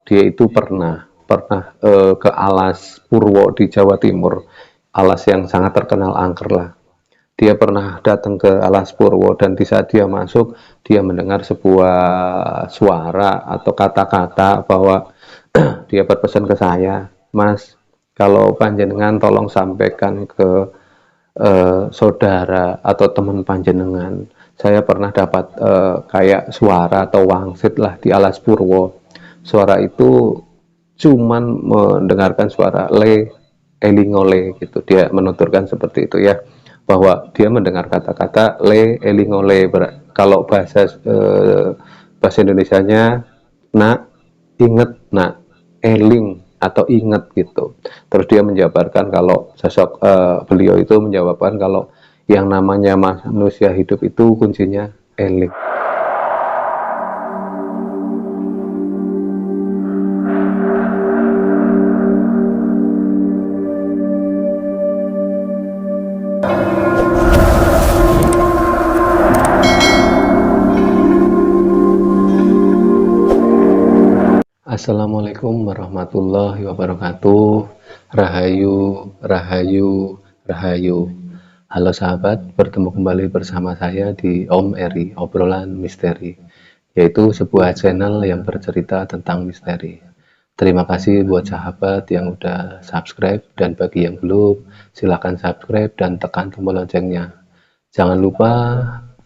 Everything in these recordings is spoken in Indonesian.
dia itu pernah ke Alas Purwo di Jawa Timur, alas yang sangat terkenal angker lah. Dia pernah datang ke Alas Purwo dan di saat dia masuk, dia mendengar sebuah suara atau kata-kata bahwa dia berpesan ke saya, Mas, kalau panjenengan tolong sampaikan ke saudara atau teman panjenengan, saya pernah dapat kayak suara atau wangsit lah di Alas Purwo. Suara itu cuman mendengarkan suara le elingole gitu, dia menuturkan seperti itu ya, bahwa dia mendengar kata-kata le elingole. Kalau bahasa Indonesianya nak, inget, nak, eling atau inget gitu. Terus dia menjabarkan kalau sosok beliau itu menjawabkan kalau yang namanya manusia hidup itu kuncinya eling. Assalamualaikum warahmatullahi wabarakatuh. Rahayu, rahayu, rahayu. Halo sahabat, bertemu kembali bersama saya di Om Eri, obrolan misteri, yaitu sebuah channel yang bercerita tentang misteri. Terima kasih buat sahabat yang udah subscribe, dan bagi yang belum, silahkan subscribe dan tekan tombol loncengnya. Jangan lupa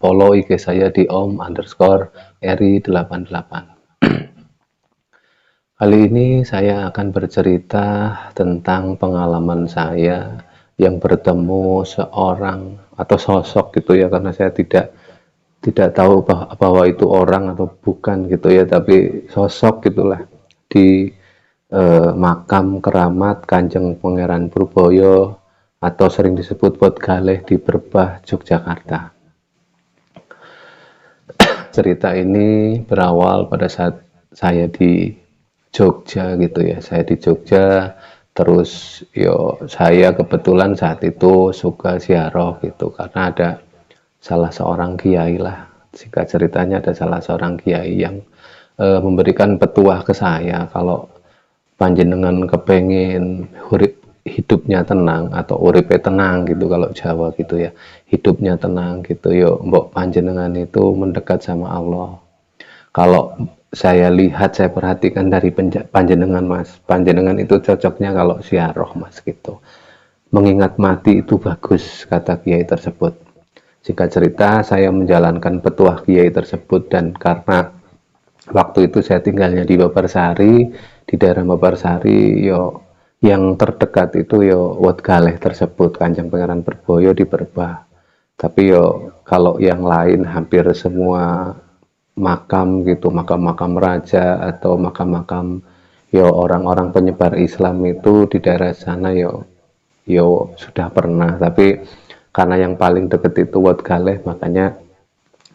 follow IG saya di om_eri88. Kali ini saya akan bercerita tentang pengalaman saya yang bertemu seorang atau sosok gitu ya, karena saya tidak tahu bahwa itu orang atau bukan gitu ya, tapi sosok gitulah di makam keramat Kanjeng Pangeran Purboyo atau sering disebut Wat Galeh di Berbah, Yogyakarta. Cerita ini berawal pada saat saya di Jogja gitu ya, saya di Jogja, terus saya kebetulan saat itu suka ziarah gitu, karena ada salah seorang kiai lah, jika ceritanya ada salah seorang kiai yang memberikan petuah ke saya, kalau panjenengan kepengen hidupnya tenang atau uripe tenang gitu, kalau Jawa gitu ya, hidupnya tenang gitu, mbok panjenengan itu mendekat sama Allah. Kalau saya lihat, saya perhatikan dari panjenengan mas, panjenengan itu cocoknya kalau ziarah mas gitu, mengingat mati itu bagus, kata kiai tersebut. Singkat cerita, saya menjalankan petuah kiai tersebut, dan karena waktu itu saya tinggalnya di Babarsari, di daerah Babarsari, yang terdekat itu Wat Galeh tersebut, Kanjeng Pangeran Purboyo di Berbah. Tapi kalau yang lain hampir semua makam gitu, makam-makam raja atau makam-makam orang-orang penyebar Islam itu di daerah sana sudah pernah, tapi karena yang paling deket itu Wat Galeh, makanya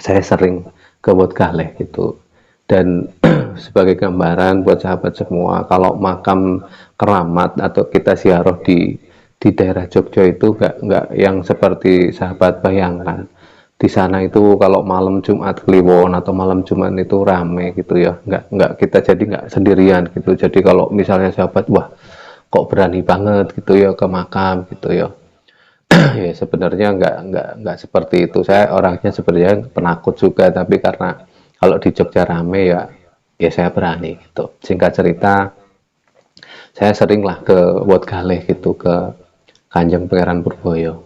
saya sering ke Wat Galeh gitu. Dan sebagai gambaran buat sahabat semua, kalau makam keramat atau kita ziarah di daerah Jogja itu nggak yang seperti sahabat bayangkan. Di sana itu kalau malam Jumat Kliwon atau malam Jumat itu rame gitu ya, nggak kita jadi nggak sendirian gitu. Jadi kalau misalnya sahabat, wah kok berani banget gitu ya ke makam gitu ya, ya sebenarnya nggak seperti itu. Saya orangnya sebenarnya penakut juga, tapi karena kalau di Jogja rame ya saya berani gitu. Singkat cerita, saya seringlah ke Wat Galeh gitu, ke Kanjeng Pangeran Purboyo.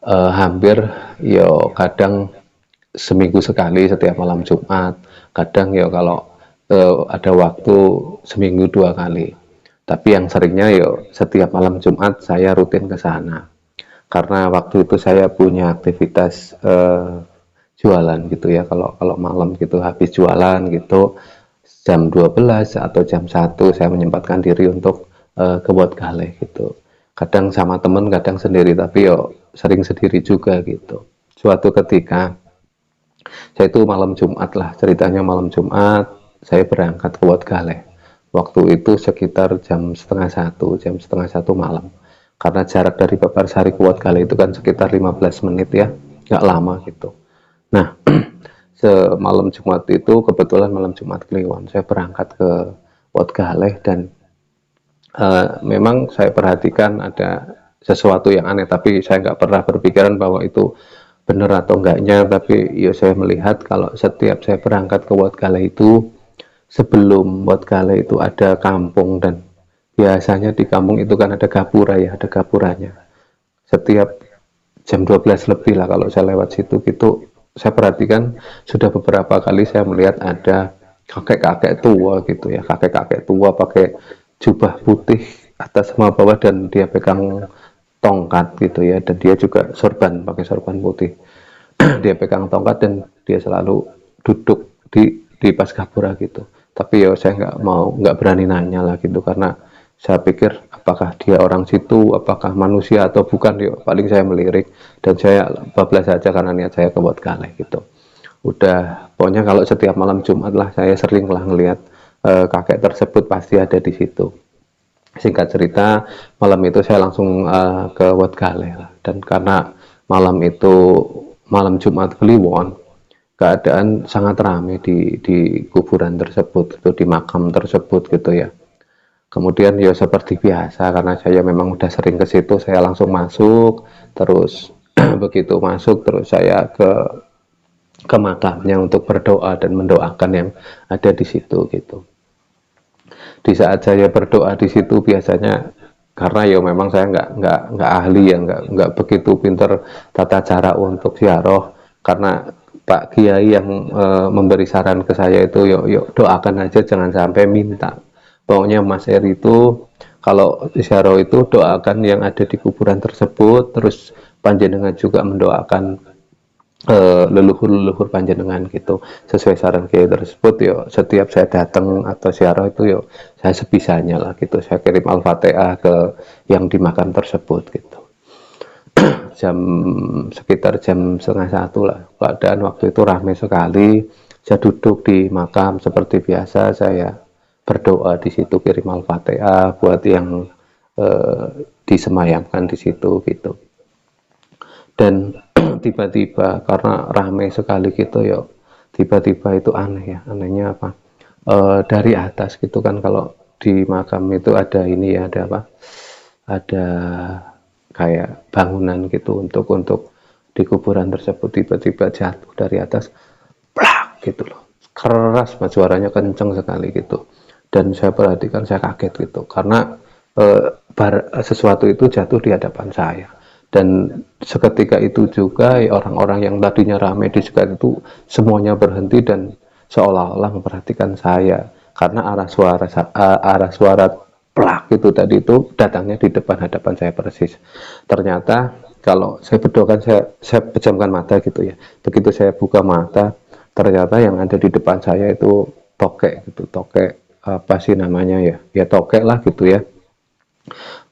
Hampir kadang seminggu sekali setiap malam Jumat, kadang kalau ada waktu seminggu 2 kali, tapi yang seringnya setiap malam Jumat saya rutin ke sana, karena waktu itu saya punya aktivitas jualan gitu ya. Kalau malam gitu habis jualan gitu, jam 12 atau jam 1 saya menyempatkan diri untuk ke Wat Galeh gitu, kadang sama temen, kadang sendiri, tapi sering sendiri juga gitu. Suatu ketika, saya itu malam Jumat lah, ceritanya malam Jumat, saya berangkat ke Wat Galeh. Waktu itu sekitar jam setengah satu malam. Karena jarak dari Babarsari ke Wat Galeh itu kan sekitar 15 menit ya, nggak lama gitu. Nah, semalam Jumat itu kebetulan malam Jumat Kliwon, saya berangkat ke Wat Galeh, dan memang saya perhatikan ada sesuatu yang aneh, tapi saya nggak pernah berpikiran bahwa itu benar atau enggaknya. Tapi ya saya melihat kalau setiap saya berangkat ke Wat Galeh itu, sebelum Wat Galeh itu ada kampung, dan biasanya di kampung itu kan ada gapura ya, ada gapuranya. Setiap jam 12 lebih lah kalau saya lewat situ gitu, saya perhatikan sudah beberapa kali saya melihat ada kakek-kakek tua gitu ya, kakek-kakek tua pakai jubah putih atas sama bawah, dan dia pegang tongkat gitu ya, dan dia juga sorban, pakai sorban putih. Dia pegang tongkat dan dia selalu duduk di pas gapura gitu. Tapi ya saya nggak berani nanya lah gitu, karena saya pikir apakah dia orang situ, apakah manusia atau bukan. Yuk paling saya melirik dan saya bablas saja karena niat saya ke Wat Galeh gitu. Udah, pokoknya kalau setiap malam Jumat lah saya sering lah ngelihat kakek tersebut pasti ada di situ. Singkat cerita, malam itu saya langsung ke Wat Galeh lah. Dan karena malam itu malam Jumat Kliwon, keadaan sangat ramai di kuburan tersebut, itu di makam tersebut gitu ya. Kemudian ya seperti biasa, karena saya memang udah sering ke situ, saya langsung masuk. Terus begitu masuk, terus saya ke makamnya untuk berdoa dan mendoakan yang ada di situ gitu. Di saat saya berdoa di situ, biasanya karena ya memang saya nggak ahli ya, nggak begitu pinter tata cara untuk ziarah, karena Pak Kiai yang memberi saran ke saya itu, yuk doakan aja, jangan sampai minta. Pokoknya Mas Eri itu kalau ziarah itu doakan yang ada di kuburan tersebut, terus panjenengan juga mendoakan leluhur-leluhur panjenengan gitu. Sesuai saran Kiai tersebut, yo setiap saya datang atau ziarah itu yo saya sebisanya lah gitu, saya kirim Al-Fatihah ke yang di makam tersebut gitu. Jam sekitar jam setengah satu lah, keadaan waktu itu ramai sekali. Saya duduk di makam seperti biasa, saya berdoa di situ, kirim Al-Fatihah buat yang disemayamkan di situ gitu. Dan tiba-tiba karena ramai sekali gitu ya, tiba-tiba itu aneh ya. Anehnya apa, dari atas gitu kan, kalau di makam itu ada ini ya, ada apa, ada kayak bangunan gitu untuk di kuburan tersebut. Tiba-tiba jatuh dari atas, plak gitu loh, keras, suaranya kenceng sekali gitu. Dan saya perhatikan, saya kaget gitu, karena sesuatu itu jatuh di hadapan saya. Dan seketika itu juga orang-orang yang tadinya ramai di sekitar itu semuanya berhenti dan seolah-olah memperhatikan saya, karena arah suara plak itu tadi itu datangnya di depan hadapan saya persis. Ternyata kalau saya berdoa kan, saya pejamkan mata gitu ya, begitu saya buka mata, ternyata yang ada di depan saya itu tokek gitu. Tokek apa sih namanya ya, ya tokek lah gitu ya.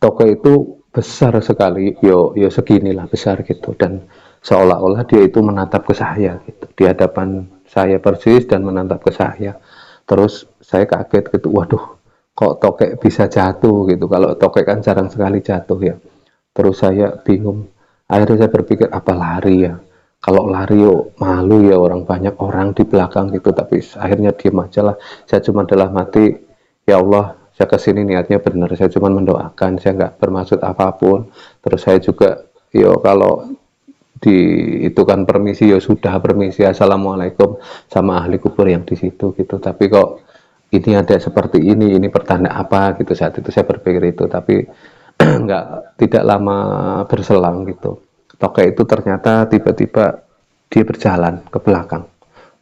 Tokek itu besar sekali, yo seginilah besar gitu, dan seolah-olah dia itu menatap ke saya gitu, di hadapan saya persis dan menatap ke saya. Terus saya kaget gitu, waduh, kok tokek bisa jatuh gitu, kalau tokek kan jarang sekali jatuh ya. Terus saya bingung, akhirnya saya berpikir apa lari ya, kalau lari yo malu ya, orang banyak orang di belakang gitu. Tapi akhirnya diem aja lah, saya cuma dalam hati, ya Allah, saya kesini niatnya benar, saya cuma mendoakan, saya nggak bermaksud apapun. Terus saya juga, yo kalau di itu kan permisi, ya sudah permisi, assalamualaikum sama ahli kubur yang di situ gitu. Tapi kok ini ada seperti ini pertanda apa gitu. Saat itu saya berpikir itu, tapi tidak lama berselang gitu, tokek itu ternyata tiba-tiba dia berjalan ke belakang,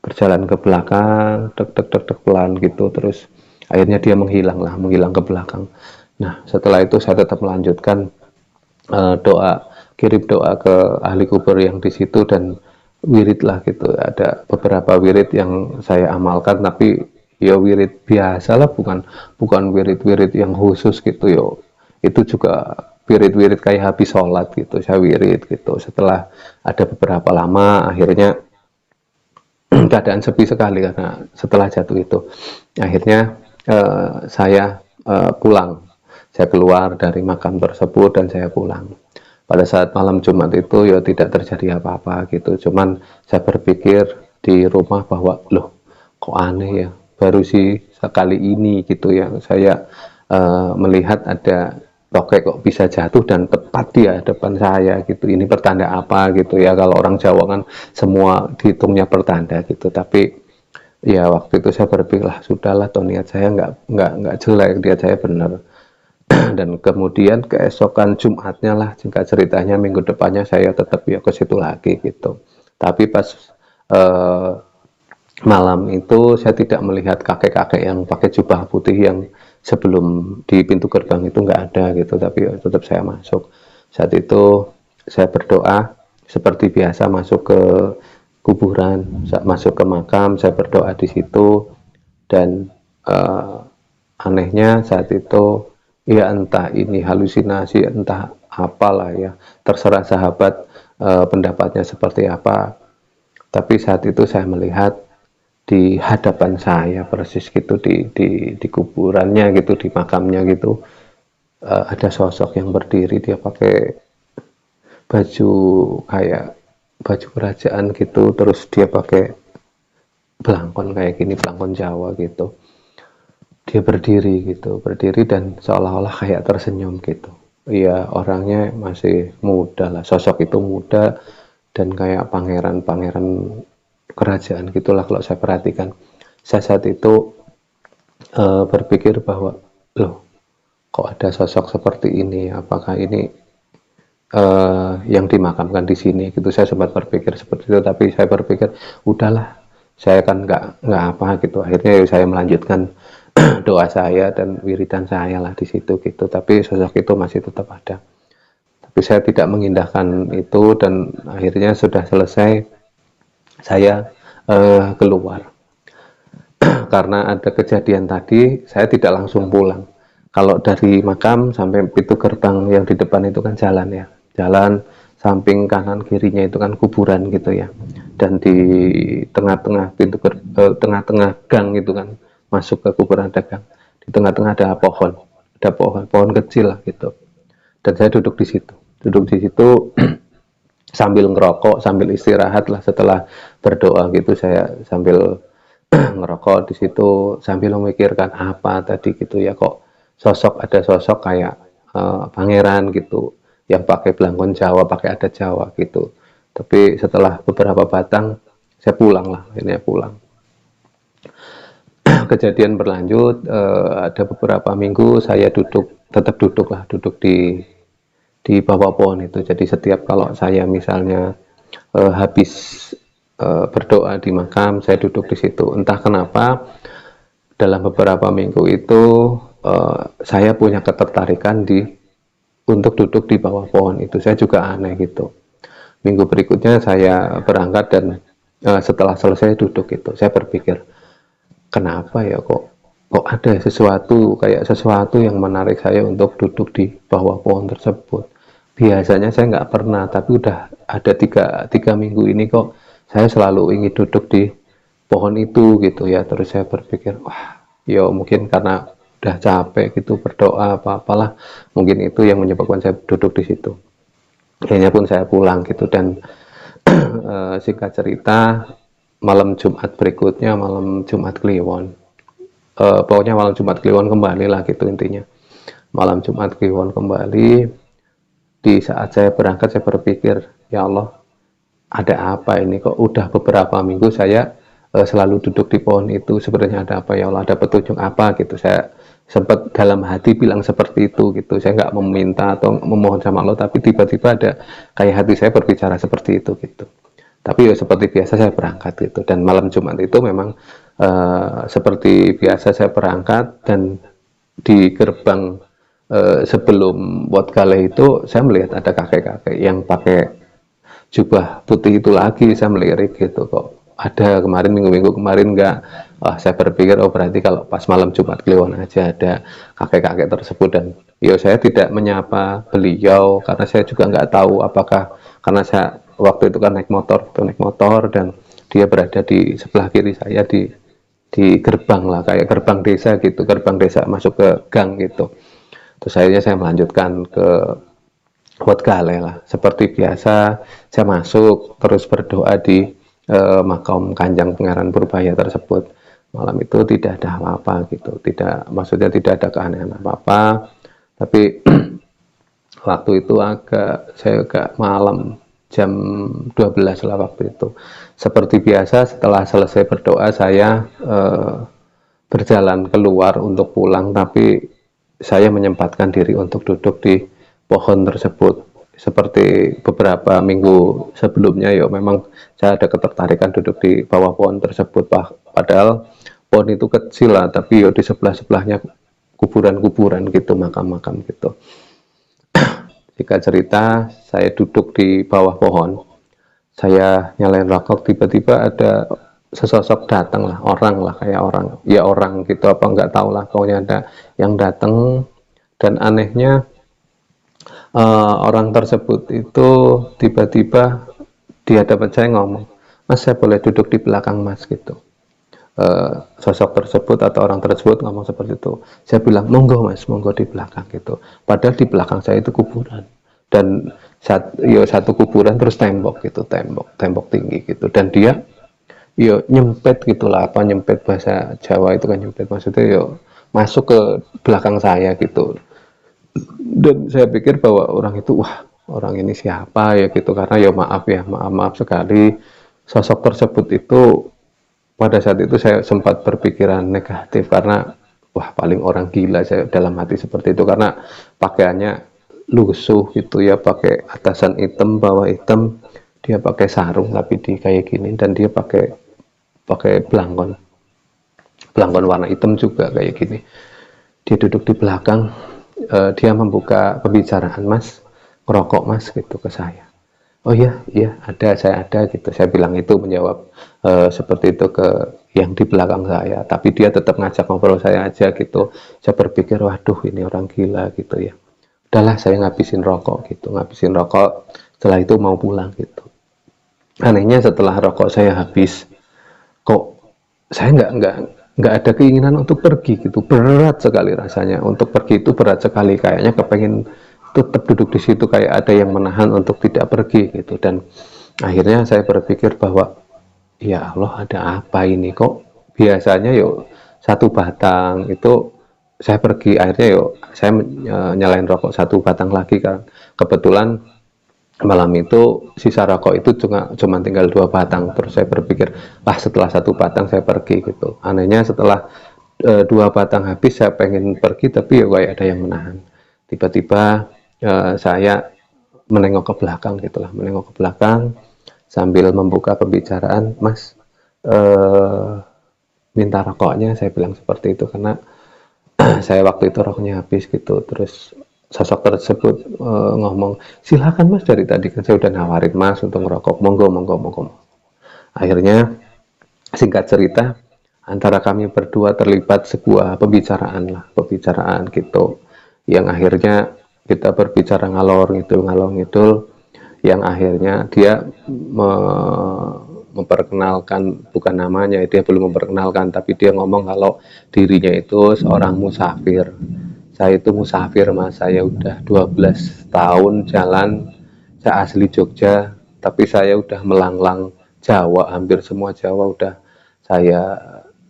dek pelan gitu. Terus akhirnya dia menghilang ke belakang. Nah setelah itu saya tetap melanjutkan kirim doa ke ahli kubur yang di situ, dan wirid lah gitu. Ada beberapa wirid yang saya amalkan, tapi ya wirid biasa lah, bukan wirid-wirid yang khusus gitu yo. Itu juga wirid-wirid kayak habis sholat gitu, saya wirid gitu. Setelah ada beberapa lama, akhirnya keadaan sepi sekali karena setelah jatuh itu. Akhirnya saya pulang, saya keluar dari makam tersebut dan saya pulang. Pada saat malam Jumat itu ya tidak terjadi apa-apa gitu, cuman saya berpikir di rumah bahwa loh, kok aneh ya, baru sih sekali ini gitu ya, saya melihat ada tokek kok bisa jatuh dan tepat di hadapan saya gitu. Ini pertanda apa gitu ya, kalau orang Jawa kan semua dihitungnya pertanda gitu. Tapi ya waktu itu saya berpikir lah sudahlah, toh niat saya nggak jelek, niat saya benar. Dan kemudian keesokan Jumatnya lah, singkat ceritanya minggu depannya saya tetap ya ke situ lagi gitu. Tapi pas eh, malam itu saya tidak melihat kakek-kakek yang pakai jubah putih yang sebelum di pintu gerbang itu nggak ada gitu, tapi tetap saya masuk. Saat itu saya berdoa seperti biasa, masuk ke kuburan, masuk ke makam, saya berdoa di situ. Dan anehnya saat itu, ya entah ini halusinasi entah apalah ya, terserah sahabat pendapatnya seperti apa, tapi saat itu saya melihat di hadapan saya persis gitu, di kuburannya gitu, di makamnya gitu, ada sosok yang berdiri, dia pakai baju kayak baju kerajaan gitu, terus dia pakai belangkon kayak gini, belangkon Jawa gitu. Dia berdiri gitu, berdiri dan seolah-olah kayak tersenyum gitu. Iya, orangnya masih muda lah, sosok itu muda dan kayak pangeran-pangeran kerajaan gitulah kalau saya perhatikan. Saya saat itu berpikir bahwa, loh, kok ada sosok seperti ini? Apakah ini yang dimakamkan di sini gitu? Saya sempat berpikir seperti itu, tapi saya berpikir udahlah, saya kan nggak apa gitu. Akhirnya ya saya melanjutkan doa saya dan wiridan saya lah di situ gitu. Tapi sosok itu masih tetap ada. Tapi saya tidak mengindahkan itu, dan akhirnya sudah selesai, saya keluar. Karena ada kejadian tadi, saya tidak langsung pulang. Kalau dari makam sampai pintu gerbang yang di depan itu kan jalan ya, jalan, samping kanan kirinya itu kan kuburan gitu ya. Dan di tengah-tengah tengah-tengah gang itu kan masuk ke kuburan ada gang. Di tengah-tengah ada pohon kecil lah gitu. Dan saya duduk di situ sambil ngerokok, sambil istirahat lah setelah berdoa gitu. Saya sambil ngerokok di situ sambil memikirkan apa tadi gitu ya, kok ada sosok kayak pangeran gitu yang pakai belangkon Jawa, pakai adat Jawa gitu. Tapi setelah beberapa batang saya pulang lah, ini pulang. Kejadian berlanjut, ada beberapa minggu saya tetap duduk di bawah pohon itu. Jadi setiap kalau saya misalnya habis berdoa di makam, saya duduk di situ. Entah kenapa dalam beberapa minggu itu saya punya ketertarikan untuk duduk di bawah pohon itu. Saya juga aneh gitu. Minggu berikutnya saya berangkat dan setelah selesai duduk itu, saya berpikir, kenapa ya kok ada sesuatu yang menarik saya untuk duduk di bawah pohon tersebut. Biasanya saya nggak pernah, tapi udah ada tiga minggu ini kok saya selalu ingin duduk di pohon itu gitu ya. Terus saya berpikir, wah, ya mungkin karena udah capek gitu berdoa apalah, mungkin itu yang menyebabkan saya duduk di situ. Akhirnya pun saya pulang gitu. Dan singkat cerita, malam Jumat berikutnya, malam Jumat Kliwon, pokoknya malam Jumat Kliwon kembali lah gitu intinya. Malam Jumat Kliwon kembali, di saat saya berangkat saya berpikir, ya Allah, ada apa ini, kok udah beberapa minggu saya selalu duduk di pohon itu, sebenarnya ada apa ya Allah, ada petunjuk apa gitu. Saya sempat dalam hati bilang seperti itu gitu. Saya nggak meminta atau memohon sama Allah, tapi tiba-tiba ada kayak hati saya berbicara seperti itu gitu. Tapi ya seperti biasa saya berangkat gitu. Dan malam Jumat itu memang seperti biasa saya berangkat, dan di gerbang sebelum Wat Gale itu saya melihat ada kakek-kakek yang pakai jubah putih itu lagi. Saya melirik gitu, kok ada kemarin, minggu-minggu kemarin enggak. Saya berpikir, oh berarti kalau pas malam Jumat Kliwon aja ada kakek-kakek tersebut. Dan ya saya tidak menyapa beliau karena saya juga nggak tahu apakah, karena saya waktu itu kan naik motor dan dia berada di sebelah kiri saya, di gerbang lah, kayak gerbang desa gitu, gerbang desa masuk ke gang gitu. Terus akhirnya saya melanjutkan ke Wat Gale lah. Seperti biasa saya masuk terus berdoa di makam Kanjeng Pangeran Purbaya tersebut. Malam itu tidak ada apa-apa gitu, tidak, maksudnya tidak ada keanehan apa-apa, tapi waktu itu saya agak malam, jam 12 lah waktu itu. Seperti biasa setelah selesai berdoa saya berjalan keluar untuk pulang, tapi saya menyempatkan diri untuk duduk di pohon tersebut. Seperti beberapa minggu sebelumnya, ya memang saya ada ketertarikan duduk di bawah pohon tersebut, padahal pohon itu kecil lah, tapi ya di sebelah-sebelahnya kuburan-kuburan gitu, makam-makam gitu. Jika cerita, saya duduk di bawah pohon, saya nyalain rokok, tiba-tiba ada sesosok datang lah, orang lah, kayak orang, ya orang gitu apa nggak tahu lah, pokoknya ada yang datang. Dan anehnya orang tersebut itu tiba-tiba di hadapan saya ngomong, "Mas, saya boleh duduk di belakang Mas?" gitu. Sosok tersebut atau orang tersebut ngomong seperti itu. Saya bilang, "Monggo Mas, monggo di belakang," gitu. Padahal di belakang saya itu kuburan, dan satu kuburan terus tembok gitu, tembok tinggi gitu, dan dia nyempet gitulah, apa nyempet, bahasa Jawa itu kan nyempet, maksudnya masuk ke belakang saya gitu. Dan saya pikir bahwa orang itu, wah, orang ini siapa ya gitu, karena maaf sekali, sosok tersebut itu pada saat itu saya sempat berpikiran negatif, karena wah, paling orang gila, saya dalam hati seperti itu, karena pakaiannya lusuh gitu ya, pakai atasan hitam, bawah hitam, dia pakai sarung tapi di kayak gini, dan dia pakai pakai belangkon warna hitam juga kayak gini. Dia duduk di belakang, dia membuka pembicaraan, "Mas, ngerokok Mas?" gitu ke saya. "Oh iya, iya ada, saya ada," gitu. Saya bilang itu, menjawab seperti itu ke yang di belakang saya, tapi dia tetap ngajak ngobrol saya aja gitu. Saya berpikir, waduh, ini orang gila gitu ya. Udahlah, saya ngabisin rokok gitu, ngabisin rokok. Setelah itu mau pulang gitu. Anehnya setelah rokok saya habis, kok saya nggak ada keinginan untuk pergi gitu. Berat sekali rasanya untuk pergi, itu berat sekali, kayaknya kepengen tetap duduk di situ, kayak ada yang menahan untuk tidak pergi gitu. Dan akhirnya saya berpikir bahwa, ya Allah, ada apa ini, kok biasanya satu batang itu saya pergi, akhirnya saya nyalain rokok satu batang lagi kan. Kebetulan malam itu sisa rokok itu cuma tinggal 2 batang. Terus saya berpikir, wah, setelah satu batang saya pergi gitu. Anehnya setelah 2 batang habis, saya pengen pergi, tapi kayak ada yang menahan. Tiba-tiba saya menengok ke belakang gitulah, menengok ke belakang sambil membuka pembicaraan, "Mas, minta rokoknya," saya bilang seperti itu, karena saya waktu itu rokoknya habis gitu. Terus sosok tersebut ngomong, "Silakan Mas, dari tadi kan saya udah nawarin Mas untuk ngerokok, monggo monggo monggo." Akhirnya, singkat cerita, antara kami berdua terlibat sebuah pembicaraan gitu, yang akhirnya kita berbicara ngalor ngidul, yang akhirnya dia memperkenalkan, bukan namanya, dia belum memperkenalkan, tapi dia ngomong kalau dirinya itu seorang musafir. Saya itu musafir Mas, saya udah 12 tahun jalan, saya asli Jogja, tapi saya udah melanglang Jawa, hampir semua Jawa udah saya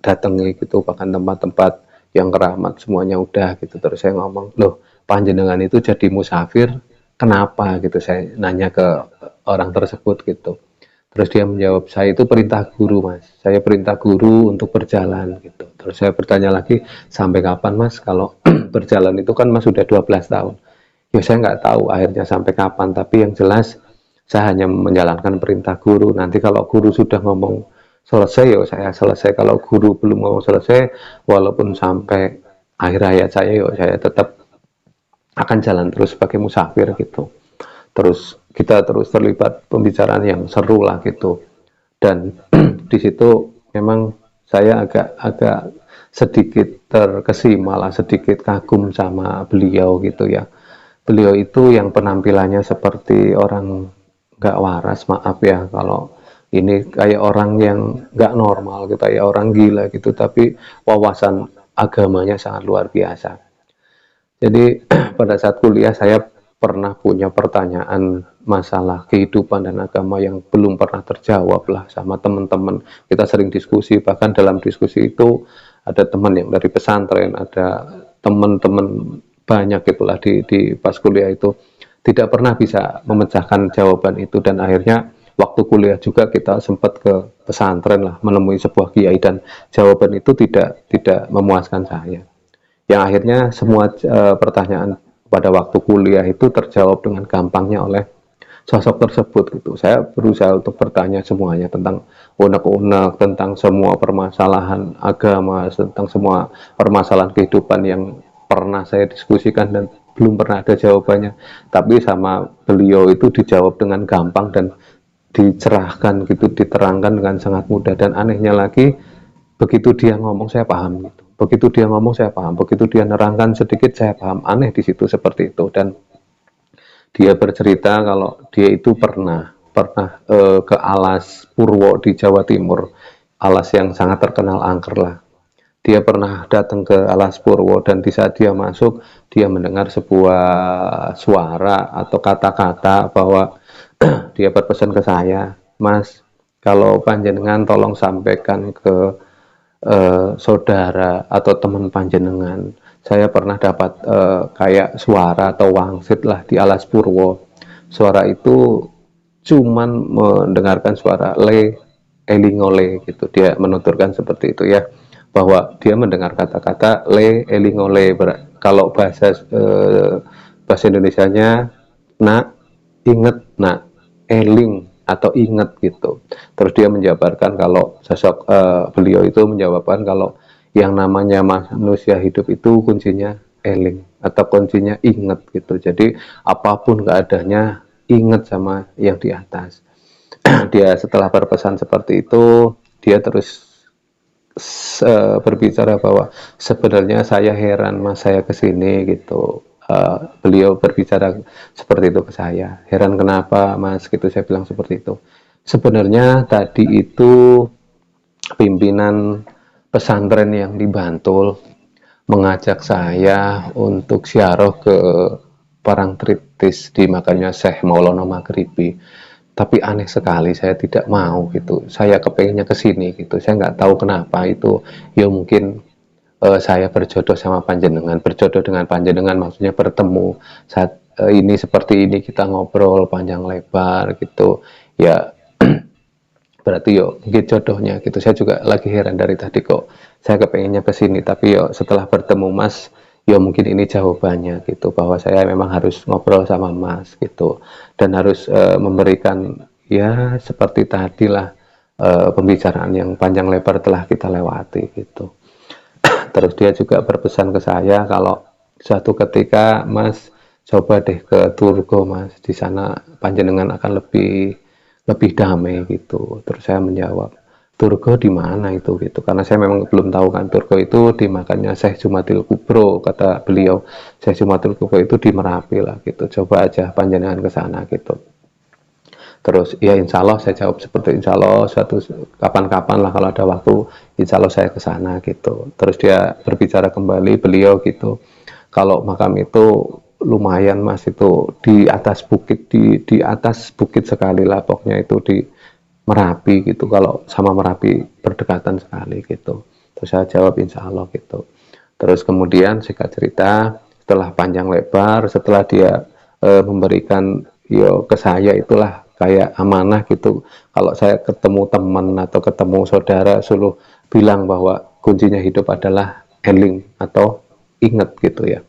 datangi gitu, bahkan tempat-tempat yang keramat semuanya udah gitu. Terus saya ngomong, "Loh, panjenengan itu jadi musafir kenapa?" gitu, saya nanya ke orang tersebut gitu. Terus dia menjawab, "Saya itu perintah guru Mas, saya perintah guru untuk berjalan," gitu. Terus saya bertanya lagi, "Sampai kapan Mas? Kalau berjalan itu kan Mas sudah 12 tahun. Ya saya nggak tahu akhirnya sampai kapan, tapi yang jelas saya hanya menjalankan perintah guru. Nanti kalau guru sudah ngomong selesai, ya saya selesai. Kalau guru belum ngomong selesai, walaupun sampai akhir hayat saya, saya tetap akan jalan terus sebagai musafir," gitu. Terus kita terus terlibat pembicaraan yang seru lah gitu. Dan di situ memang saya agak sedikit terkesima lah, sedikit kagum sama beliau gitu ya. Beliau itu yang penampilannya seperti orang nggak waras, maaf ya kalau ini kayak orang yang nggak normal gitu, kayak orang gila gitu, tapi wawasan agamanya sangat luar biasa. Jadi pada saat kuliah saya pernah punya pertanyaan masalah kehidupan dan agama yang belum pernah terjawab lah sama teman-teman. Kita sering diskusi, bahkan dalam diskusi itu ada teman yang dari pesantren, ada teman-teman banyak itulah di pas kuliah itu tidak pernah bisa memecahkan jawaban itu, dan akhirnya waktu kuliah juga kita sempat ke pesantren lah menemui sebuah kiai, dan jawaban itu tidak memuaskan saya. Yang akhirnya semua pertanyaan pada waktu kuliah itu terjawab dengan gampangnya oleh sosok tersebut gitu. Saya berusaha untuk bertanya semuanya tentang unek-unek, tentang semua permasalahan agama, tentang semua permasalahan kehidupan yang pernah saya diskusikan dan belum pernah ada jawabannya. Tapi sama beliau itu dijawab dengan gampang dan dicerahkan gitu, diterangkan dengan sangat mudah. Dan anehnya lagi, begitu dia ngomong saya paham gitu. Begitu dia ngomong saya paham, begitu dia nerangkan sedikit saya paham. Aneh di situ seperti itu. Dan dia bercerita kalau dia itu pernah ke Alas Purwo di Jawa Timur, alas yang sangat terkenal angker lah. Dia pernah datang ke Alas Purwo, dan di saat dia masuk, dia mendengar sebuah suara atau kata-kata bahwa dia berpesan ke saya, Mas, kalau panjenengan tolong sampaikan ke saudara atau teman panjenengan, saya pernah dapat kayak suara atau wangsit lah di Alas Purwo. Suara itu cuman mendengarkan suara le elingole gitu, dia menuturkan seperti itu ya, bahwa dia mendengar kata-kata le elingole. Kalau bahasa Indonesianya nak, inget, nak, eling atau inget gitu. Terus dia menjabarkan kalau sosok beliau itu menjawabkan kalau yang namanya manusia hidup itu kuncinya eling atau kuncinya inget gitu. Jadi apapun keadaannya inget sama yang di atas. Dia setelah berpesan seperti itu, dia terus berbicara bahwa sebenarnya saya heran Mas, saya kesini gitu. Beliau berbicara seperti itu ke saya, heran kenapa Mas gitu. Saya bilang seperti itu, sebenarnya tadi itu pimpinan pesantren yang di Bantul mengajak saya untuk ziarah ke Parangtritis di makamnya Syekh Maulana Maghribi, tapi aneh sekali saya tidak mau gitu. Saya kepengennya ke sini gitu, saya nggak tahu kenapa itu. Ya mungkin saya berjodoh sama panjenengan, berjodoh dengan panjenengan maksudnya bertemu saat ini seperti ini, kita ngobrol panjang lebar gitu ya. Berarti yo mungkin jodohnya gitu. Saya juga lagi heran dari tadi kok saya kepengennya ke sini, tapi yo setelah bertemu Mas, yo mungkin ini jawabannya gitu, bahwa saya memang harus ngobrol sama Mas gitu, dan harus memberikan ya seperti tadi lah, pembicaraan yang panjang lebar telah kita lewati gitu. Terus dia juga berpesan ke saya kalau suatu ketika Mas coba deh ke Turgo Mas, di sana panjenengan akan lebih damai gitu. Terus saya menjawab, Turgo di mana itu gitu, karena saya memang belum tahu kan. Turgo itu di makamnya Syekh Jumatil Kubro, kata beliau. Syekh Jumatil Kubro itu di Merapi lah gitu, coba aja panjenengan ke sana gitu. Terus ya insya Allah saya jawab seperti insya Allah suatu kapan-kapan lah kalau ada waktu, insya Allah saya ke sana gitu. Terus dia berbicara kembali beliau gitu, kalau makam itu lumayan Mas, itu di atas bukit, di atas bukit sekali lah pokoknya, itu di Merapi gitu, kalau sama Merapi berdekatan sekali gitu. Terus saya jawab insya Allah gitu. Terus kemudian singkat cerita, setelah panjang lebar, setelah dia memberikan yo ke saya itulah kayak amanah gitu, kalau saya ketemu teman atau ketemu saudara suluh bilang bahwa kuncinya hidup adalah eling atau inget gitu ya.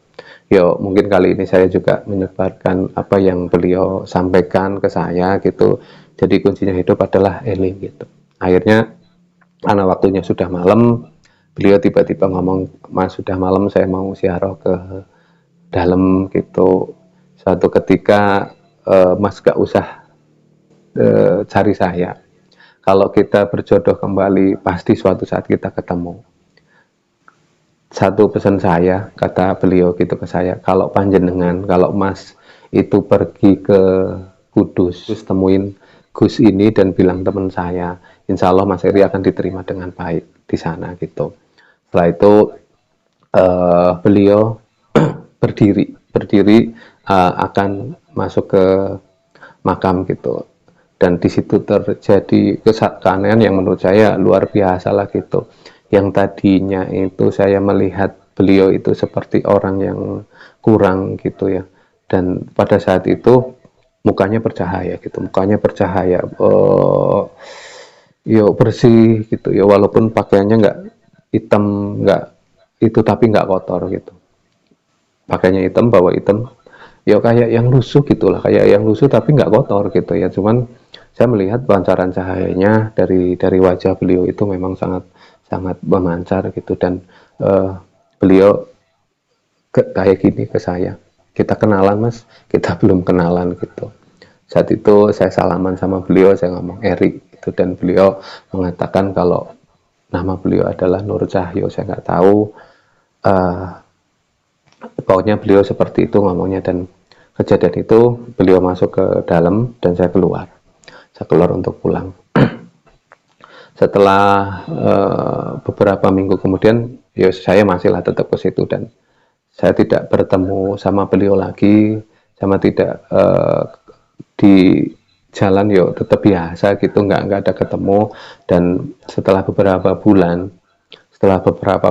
Yo mungkin kali ini saya juga menyebarkan apa yang beliau sampaikan ke saya gitu. Jadi kuncinya hidup adalah eling gitu. Akhirnya karena waktunya sudah malam, beliau tiba-tiba ngomong, Mas sudah malam, saya mau ziarah ke dalam gitu. Suatu ketika Mas gak usah cari saya, kalau kita berjodoh kembali pasti suatu saat kita ketemu. Satu pesan saya, kata beliau gitu ke saya, kalau panjenengan, kalau Mas itu pergi ke Kudus, terus temuin Gus ini dan bilang teman saya, insya Allah Mas Eri akan diterima dengan baik di sana gitu. Setelah itu beliau berdiri akan masuk ke makam gitu, dan di situ terjadi keanehan yang menurut saya luar biasa lah gitu. Yang tadinya itu saya melihat beliau itu seperti orang yang kurang gitu ya, dan pada saat itu mukanya bercahaya gitu, mukanya bercahaya, yo bersih gitu ya, walaupun pakaiannya nggak hitam, nggak itu, tapi nggak kotor gitu, pakainya hitam, bawa hitam, ya kayak yang lusuh gitulah, kayak yang lusuh tapi nggak kotor gitu ya. Cuman saya melihat pancaran cahayanya dari wajah beliau itu memang sangat sangat memancar gitu, dan beliau kayak gini ke saya, kita kenalan mas, kita belum kenalan gitu. Saat itu saya salaman sama beliau, saya ngomong Eri itu, dan beliau mengatakan kalau nama beliau adalah Nur Cahyo. Saya nggak tahu, uh, pokoknya beliau seperti itu ngomongnya. Dan kejadian itu beliau masuk ke dalam dan saya keluar untuk pulang. Setelah beberapa minggu kemudian, ya saya masihlah tetap ke situ, dan saya tidak bertemu sama beliau lagi, sama tidak di jalan, yo tetap biasa gitu, nggak ada ketemu. Dan setelah beberapa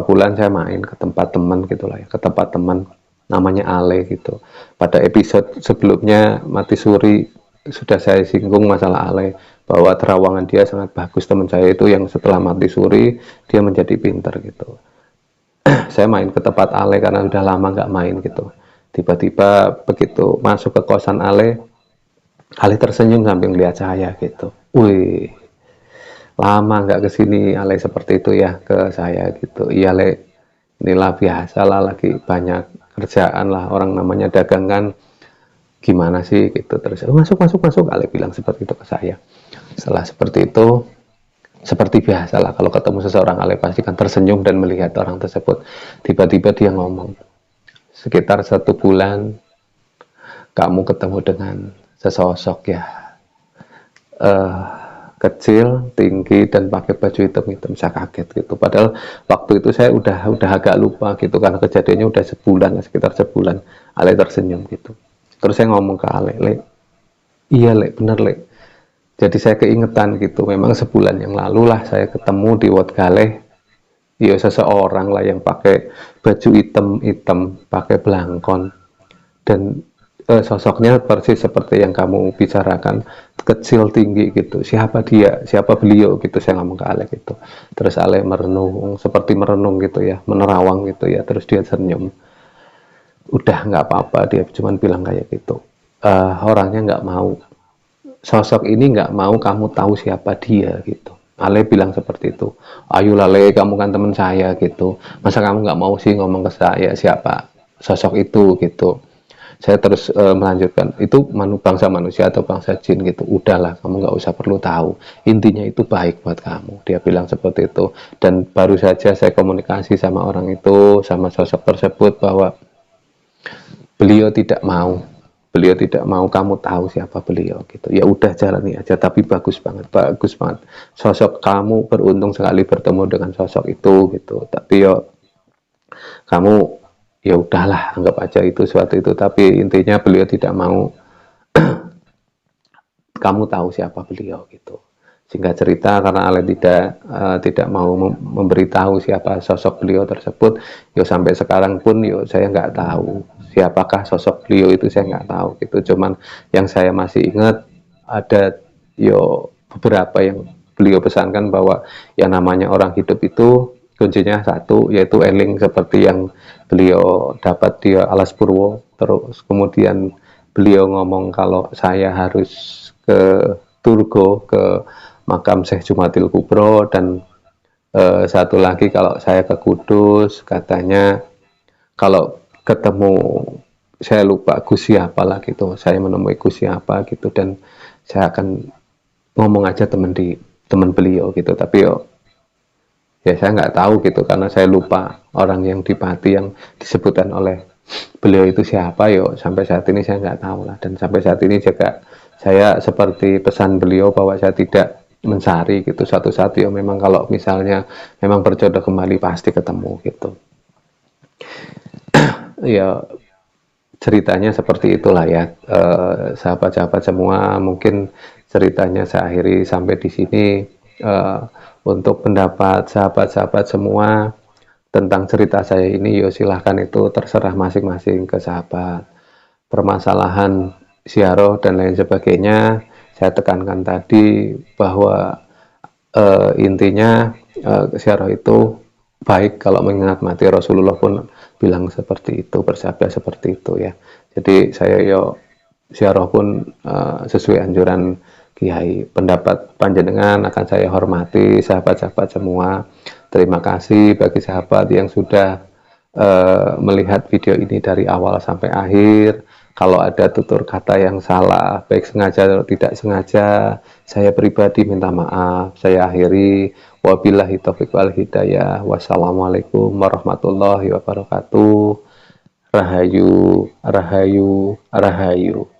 bulan saya main ke tempat teman gitulah ya, ke tempat teman namanya Ale gitu. Pada episode sebelumnya Mati Suri sudah saya singgung masalah Ale, bahwa terawangan dia sangat bagus. Teman saya itu yang setelah Mati Suri dia menjadi pinter gitu. Saya main ke tempat Ale karena sudah lama nggak main gitu. Tiba-tiba begitu masuk ke kosan Ale tersenyum sambil melihat saya gitu. Wih, lama nggak kesini Ale seperti itu ya ke saya gitu. Iya Le, inilah biasa lah, lagi banyak kerjaan lah, orang namanya dagang kan, gimana sih gitu. Terus masuk masuk masuk, Ale bilang seperti itu ke saya. Setelah seperti itu, seperti biasa lah kalau ketemu seseorang, Ale pasti kan tersenyum dan melihat orang tersebut. Tiba-tiba dia ngomong, sekitar 1 bulan kamu ketemu dengan sesosok ya, kecil, tinggi, dan pakai baju hitam-hitam. Saya kaget gitu. Padahal waktu itu saya udah agak lupa gitu, karena kejadiannya udah sebulan, sekitar sebulan. Ale tersenyum gitu. Terus saya ngomong ke Ale, Le, iya Le, bener Le. Jadi saya keingetan gitu. Memang sebulan yang lalu lah saya ketemu di Wat Galeh. Ya seseorang lah yang pakai baju hitam-hitam, pakai belangkon, dan sosoknya persis seperti yang kamu bicarakan, kecil tinggi gitu. Siapa dia, siapa beliau gitu, saya ngomong ke Ale gitu. Terus Ale merenung, seperti merenung gitu ya, menerawang gitu ya, terus dia senyum. Udah nggak apa-apa, dia cuman bilang kayak gitu, orangnya nggak mau, sosok ini nggak mau kamu tahu siapa dia gitu. Ale bilang seperti itu. Ayolah Le, kamu kan teman saya gitu, masa kamu nggak mau sih ngomong ke saya siapa sosok itu gitu. Saya terus melanjutkan, itu bangsa manusia atau bangsa jin gitu, udahlah kamu nggak usah perlu tahu, intinya itu baik buat kamu, dia bilang seperti itu. Dan baru saja saya komunikasi sama orang itu, sama sosok tersebut, bahwa beliau tidak mau kamu tahu siapa beliau gitu. Ya udah jalani aja, tapi bagus banget sosok kamu, beruntung sekali bertemu dengan sosok itu gitu. Tapi yo kamu, ya udahlah, anggap aja itu suatu itu. Tapi intinya beliau tidak mau kamu tahu siapa beliau gitu. Singkat cerita, karena Ale tidak mau memberitahu siapa sosok beliau tersebut, yo sampai sekarang pun yo saya nggak tahu siapakah sosok beliau itu, saya nggak tahu gitu. Cuman yang saya masih ingat, ada yo beberapa yang beliau pesankan, bahwa yang namanya orang hidup itu kuncinya satu, yaitu eling, seperti yang beliau dapat di Alas Purwo. Terus kemudian beliau ngomong kalau saya harus ke Turgo, ke makam Syekh Jumatil Kubro, dan satu lagi kalau saya ke Kudus, katanya kalau ketemu, saya lupa Gus siapa lah gitu, saya menemui Gus siapa gitu, dan saya akan ngomong aja teman beliau gitu. Tapi yo ya saya nggak tahu gitu, karena saya lupa orang yang di Pati yang disebutkan oleh beliau itu siapa. Yo sampai saat ini saya nggak tahu lah, dan sampai saat ini juga saya seperti pesan beliau, bahwa saya tidak mencari gitu satu-satu. Ya memang kalau misalnya memang berjodoh kembali pasti ketemu gitu. Ya ceritanya seperti itulah ya, sahabat-sahabat semua, mungkin ceritanya saya akhiri sampai di sini. Eh, untuk pendapat sahabat-sahabat semua tentang cerita saya ini, yo silahkan, itu terserah masing-masing ke sahabat. Permasalahan ziarah dan lain sebagainya, saya tekankan tadi bahwa intinya ziarah itu baik kalau mengingat mati. Rasulullah pun bilang seperti itu, bersabda seperti itu ya. Jadi saya yo ziarah pun sesuai anjuran Kiai. Pendapat panjenengan akan saya hormati, sahabat-sahabat semua. Terima kasih bagi sahabat yang sudah melihat video ini dari awal sampai akhir. Kalau ada tutur kata yang salah, baik sengaja atau tidak sengaja, saya pribadi minta maaf. Saya akhiri. Wabillahi taufiq wal hidayah. Wassalamualaikum warahmatullahi wabarakatuh. Rahayu, rahayu, rahayu.